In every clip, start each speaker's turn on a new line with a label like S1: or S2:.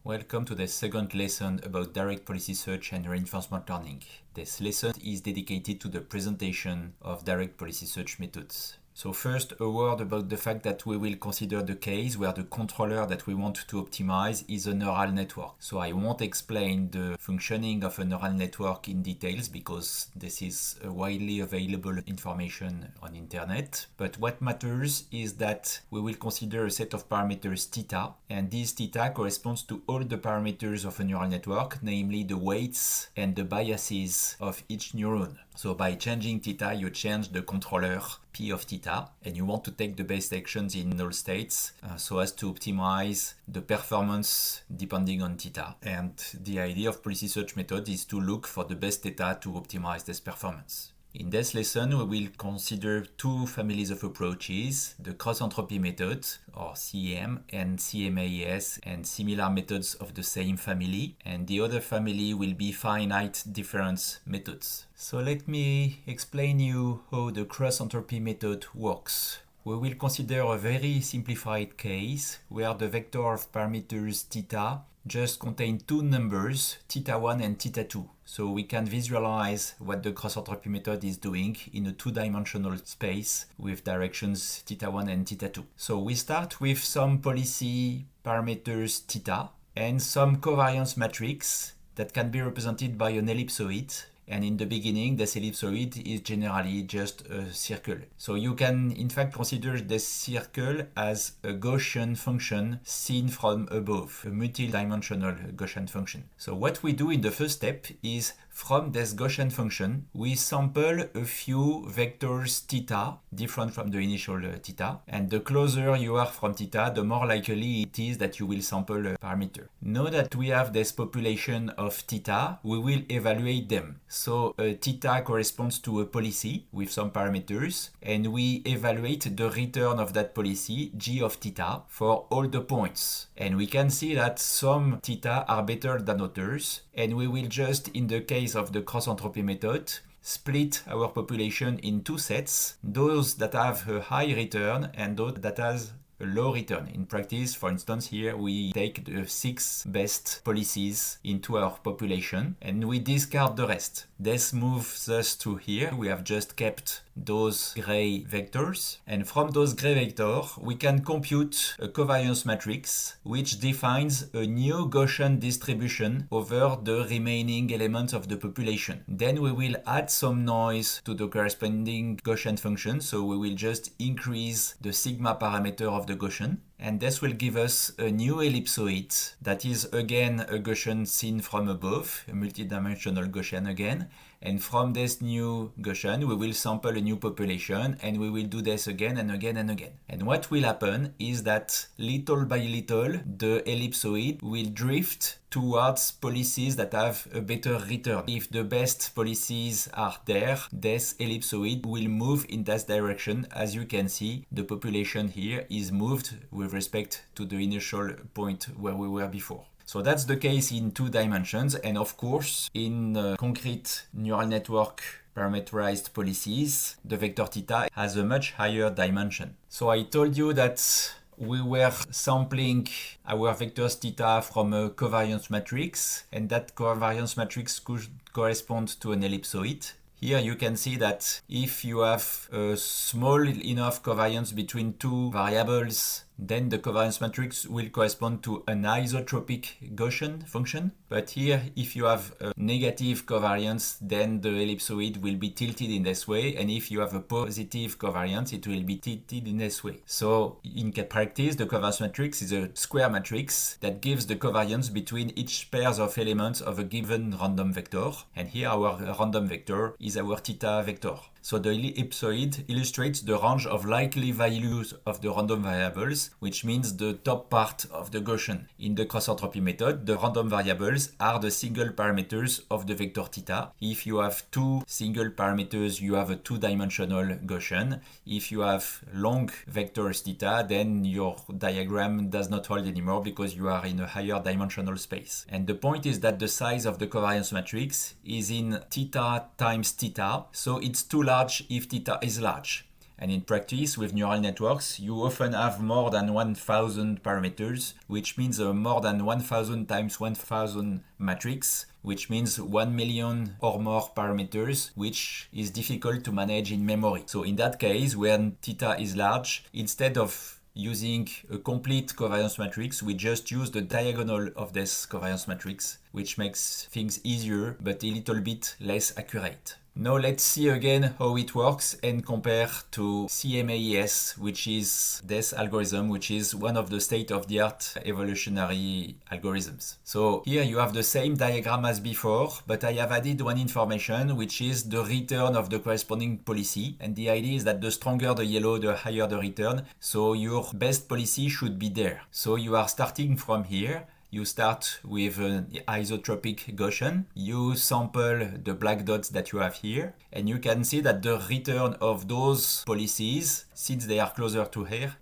S1: Welcome to the second lesson about direct policy search and reinforcement learning. This lesson is dedicated to the presentation of direct policy search methods. So first, a word about the fact that we will consider the case where the controller that we want to optimize is a neural network. So I won't explain the functioning of a neural network in details because this is widely available information on internet. But what matters is that we will consider a set of parameters theta, and this theta corresponds to all the parameters of a neural network, namely the weights and the biases of each neuron. So by changing theta, you change the controller P of theta, and you want to take the best actions in all states so as to optimize the performance depending on theta. And the idea of policy search method is to look for the best theta to optimize this performance. In this lesson, we will consider two families of approaches, the cross-entropy method, or CEM, and CMAES, and similar methods of the same family, and the other family will be finite difference methods. So let me explain you how the cross-entropy method works. We will consider a very simplified case where the vector of parameters theta just contain two numbers, theta1 and theta2. So we can visualize what the cross-entropy method is doing in a two-dimensional space with directions theta1 and theta2. So we start with some policy parameters theta and some covariance matrix that can be represented by an ellipsoid. And in the beginning, this ellipsoid is generally just a circle. So you can in fact consider this circle as a Gaussian function seen from above, a multi-dimensional Gaussian function. So what we do in the first step is from this Gaussian function, we sample a few vectors theta, different from the initial theta. And the closer you are from theta, the more likely it is that you will sample a parameter. Now that we have this population of theta, we will evaluate them. So theta corresponds to a policy with some parameters, and we evaluate the return of that policy, g of theta, for all the points. And we can see that some theta are better than others, and we will just, in the case of the cross-entropy method, split our population in two sets, those that have a high return and those that has a low return. In practice, for instance, here we take the 6 best policies into our population and we discard the rest. This moves us to here. We have just kept those gray vectors, and from those gray vectors we can compute a covariance matrix which defines a new Gaussian distribution over the remaining elements of the population. Then we will add some noise to the corresponding Gaussian function, so we will just increase the sigma parameter of the Gaussian, and this will give us a new ellipsoid that is again a Gaussian seen from above, a multidimensional Gaussian again. And from this new Gaussian, we will sample a new population, and we will do this again and again and again. And what will happen is that little by little, the ellipsoid will drift towards policies that have a better return. If the best policies are there, this ellipsoid will move in that direction. As you can see, the population here is moved with respect to the initial point where we were before. So that's the case in two dimensions, and of course in concrete neural network parameterized policies, the vector theta has a much higher dimension. So I told you that we were sampling our vectors theta from a covariance matrix, and that covariance matrix could correspond to an ellipsoid. Here you can see that if you have a small enough covariance between two variables, then the covariance matrix will correspond to an isotropic Gaussian function. But here, if you have a negative covariance, then the ellipsoid will be tilted in this way. And if you have a positive covariance, it will be tilted in this way. So in practice, the covariance matrix is a square matrix that gives the covariance between each pairs of elements of a given random vector. And here our random vector is our theta vector. So the ellipsoid illustrates the range of likely values of the random variables, which means the top part of the Gaussian. In the cross-entropy method, the random variables are the single parameters of the vector theta. If you have two single parameters, you have a two-dimensional Gaussian. If you have long vectors theta, then your diagram does not hold anymore because you are in a higher dimensional space. And the point is that the size of the covariance matrix is in theta times theta, so it's too large if theta is large. And in practice, with neural networks, you often have more than 1000 parameters, which means more than 1000 times 1000 matrix, which means 1 million or more parameters, which is difficult to manage in memory. So in that case, when theta is large, instead of using a complete covariance matrix, we just use the diagonal of this covariance matrix, which makes things easier but a little bit less accurate. Now let's see again how it works and compare to CMAES, which is this algorithm, which is one of the state-of-the-art evolutionary algorithms. So here you have the same diagram as before, but I have added one information, which is the return of the corresponding policy. And the idea is that the stronger the yellow, the higher the return. So your best policy should be there. So you are starting from here. You start with an isotropic Gaussian, you sample the black dots that you have here, and you can see that the return of those policies, since they are closer to here,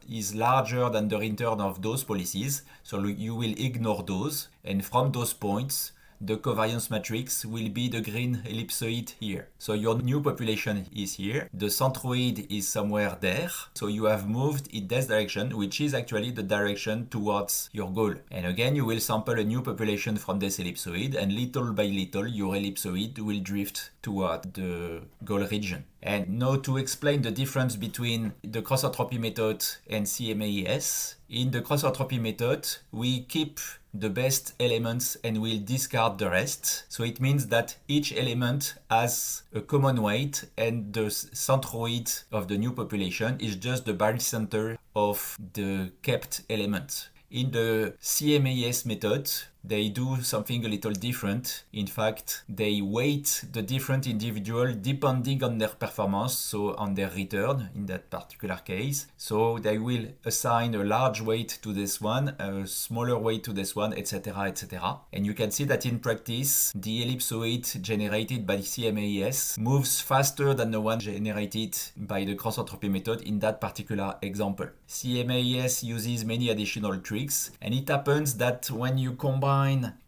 S1: is larger than the return of those policies, so you will ignore those, and from those points, the covariance matrix will be the green ellipsoid here. So your new population is here, the centroid is somewhere there, so you have moved in this direction, which is actually the direction towards your goal. And again, you will sample a new population from this ellipsoid, and little by little, your ellipsoid will drift toward the goal region. And now to explain the difference between the cross-entropy method and CMAES, in the cross-entropy method, we keep the best elements and we'll discard the rest. So it means that each element has a common weight and the centroid of the new population is just the barycenter of the kept element. In the CMAES method, they do something a little different. In fact, they weight the different individuals depending on their performance, so on their return in that particular case. So they will assign a large weight to this one, a smaller weight to this one, etc., etc. And you can see that in practice, the ellipsoid generated by CMAES moves faster than the one generated by the cross-entropy method in that particular example. CMAES uses many additional tricks, and it happens that when you combine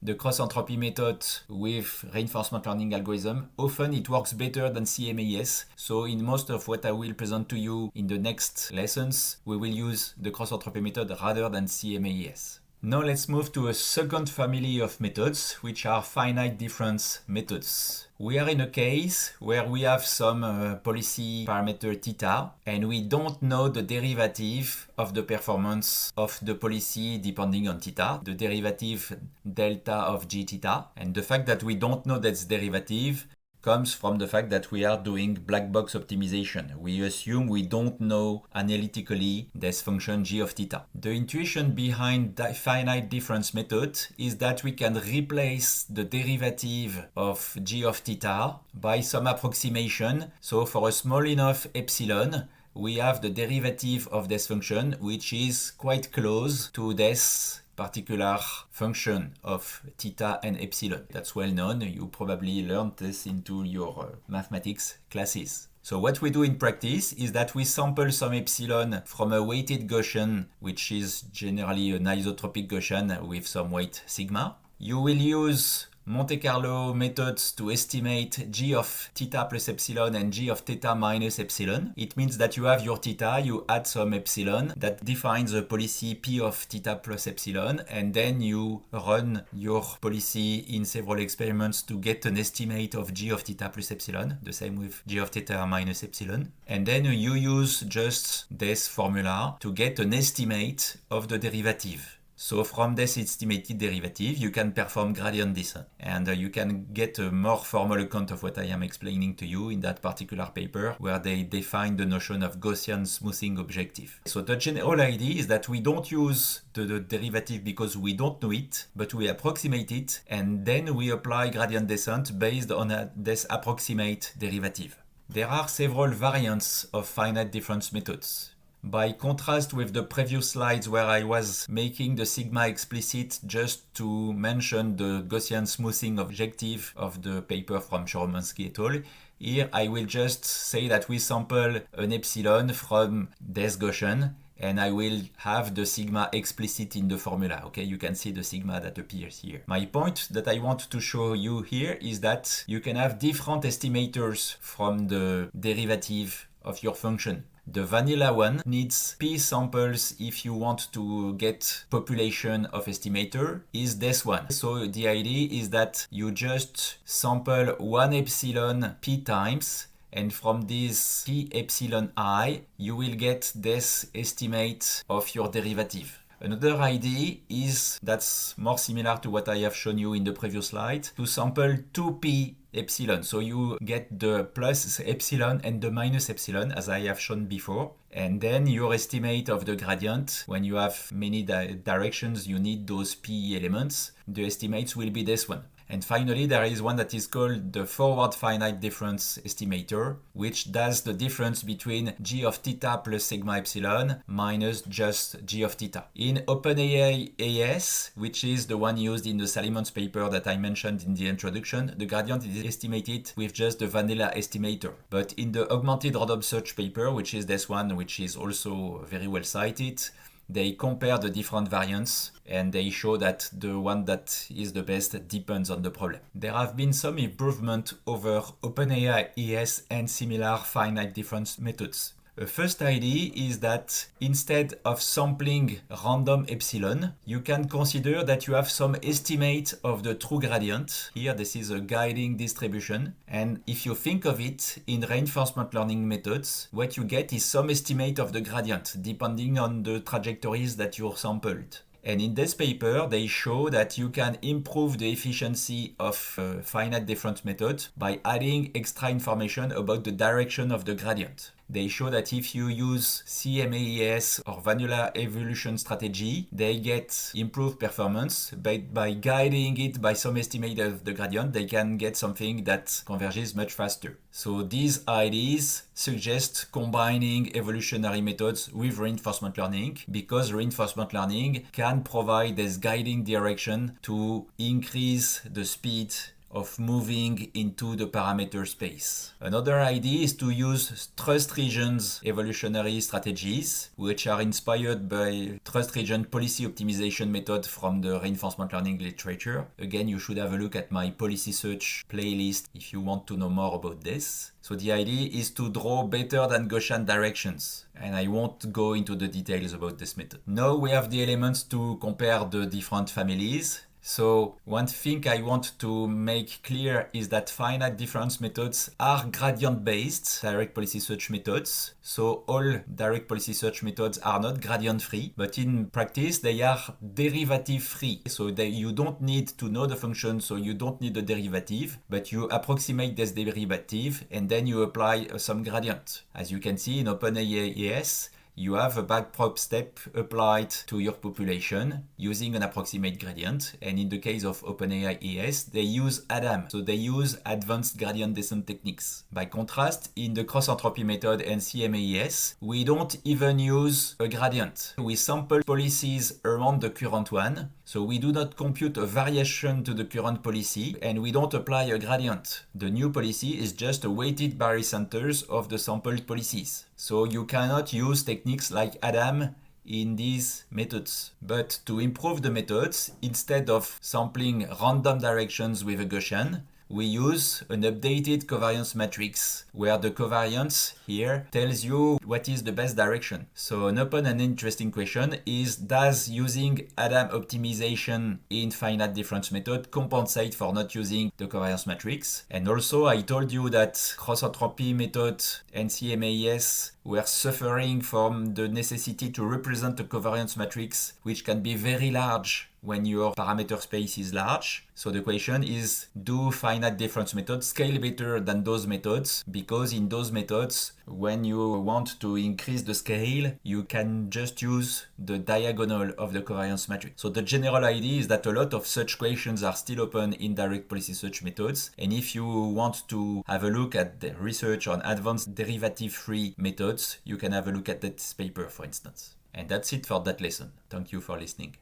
S1: the cross-entropy method with reinforcement learning algorithm, often it works better than CMAES. So in most of what I will present to you in the next lessons, we will use the cross-entropy method rather than CMAES. Now let's move to a second family of methods, which are finite difference methods. We are in a case where we have some policy parameter theta, and we don't know the derivative of the performance of the policy depending on theta, the derivative delta of g theta. And the fact that we don't know that derivative comes from the fact that we are doing black box optimization. We assume we don't know analytically this function g of theta. The intuition behind the finite difference method is that we can replace the derivative of g of theta by some approximation. So for a small enough epsilon, we have the derivative of this function, which is quite close to this particular function of theta and epsilon. That's well known. You probably learned this into your mathematics classes. So what we do in practice is that we sample some epsilon from a weighted Gaussian, which is generally an isotropic Gaussian with some weight sigma. You will use Monte Carlo methods to estimate g of theta plus epsilon and g of theta minus epsilon. It means that you have your theta, you add some epsilon that defines a policy p of theta plus epsilon, and then you run your policy in several experiments to get an estimate of g of theta plus epsilon, the same with g of theta minus epsilon. And then you use just this formula to get an estimate of the derivative. So from this estimated derivative, you can perform gradient descent. And you can get a more formal account of what I am explaining to you in that particular paper, where they define the notion of Gaussian smoothing objective. So the general idea is that we don't use the derivative because we don't know it, but we approximate it, and then we apply gradient descent based on this approximate derivative. There are several variants of finite difference methods. By contrast with the previous slides where I was making the sigma explicit just to mention the Gaussian smoothing objective of the paper from Choromansky et al., here I will just say that we sample an epsilon from this Gaussian, and I will have the sigma explicit in the formula. Okay, you can see the sigma that appears here. My point that I want to show you here is that you can have different estimators from the derivative of your function. The vanilla one needs p samples if you want to get population of estimator is this one. So the idea is that you just sample 1 epsilon p times, and from this p epsilon I, you will get this estimate of your derivative. Another idea is, that's more similar to what I have shown you in the previous slide, to sample 2p epsilon. So you get the plus epsilon and the minus epsilon as I have shown before. And then your estimate of the gradient, when you have many directions, you need those p elements. The estimates will be this one. And finally, there is one that is called the forward finite difference estimator, which does the difference between g of theta plus sigma epsilon minus just g of theta. In OpenAI AS, which is the one used in the Salimans paper that I mentioned in the introduction, the gradient is estimated with just the vanilla estimator. But in the augmented random search paper, which is this one, which is also very well cited, they compare the different variants and they show that the one that is the best depends on the problem. There have been some improvement over OpenAI ES and similar finite difference methods. The first idea is that instead of sampling random epsilon, you can consider that you have some estimate of the true gradient. Here, this is a guiding distribution. And if you think of it in reinforcement learning methods, what you get is some estimate of the gradient, depending on the trajectories that you sampled. And in this paper, they show that you can improve the efficiency of finite difference method by adding extra information about the direction of the gradient. They show that if you use CMAES or vanilla evolution strategy, they get improved performance. But by guiding it by some estimate of the gradient, they can get something that converges much faster. So these ideas suggest combining evolutionary methods with reinforcement learning, because reinforcement learning can provide this guiding direction to increase the speed of moving into the parameter space. Another idea is to use trust regions evolutionary strategies, which are inspired by trust region policy optimization method from the reinforcement learning literature. Again, you should have a look at my policy search playlist if you want to know more about this. So the idea is to draw better than Gaussian directions, and I won't go into the details about this method. Now we have the elements to compare the different families. So one thing I want to make clear is that finite difference methods are gradient-based direct policy search methods. So all direct policy search methods are not gradient-free, but in practice they are derivative-free. So you don't need to know the function, so you don't need the derivative, but you approximate this derivative and then you apply some gradient. As you can see in OpenAI ES, you have a backprop step applied to your population using an approximate gradient. And in the case of OpenAI ES, they use ADAM. So they use advanced gradient descent techniques. By contrast, in the cross-entropy method and CMAES, we don't even use a gradient. We sample policies around the current one. So we do not compute a variation to the current policy, and we don't apply a gradient. The new policy is just a weighted barycenters of the sampled policies. So you cannot use techniques like ADAM in these methods. But to improve the methods, instead of sampling random directions with a Gaussian, we use an updated covariance matrix where the covariance here tells you what is the best direction. So an open and interesting question is, does using ADAM optimization in finite difference method compensate for not using the covariance matrix? And also I told you that cross-entropy method and CMAES were suffering from the necessity to represent a covariance matrix which can be very large when your parameter space is large. So the question is, do finite difference methods scale better than those methods? Because in those methods, when you want to increase the scale, you can just use the diagonal of the covariance matrix. So the general idea is that a lot of such questions are still open in direct policy search methods. And if you want to have a look at the research on advanced derivative-free methods, you can have a look at this paper, for instance. And that's it for that lesson. Thank you for listening.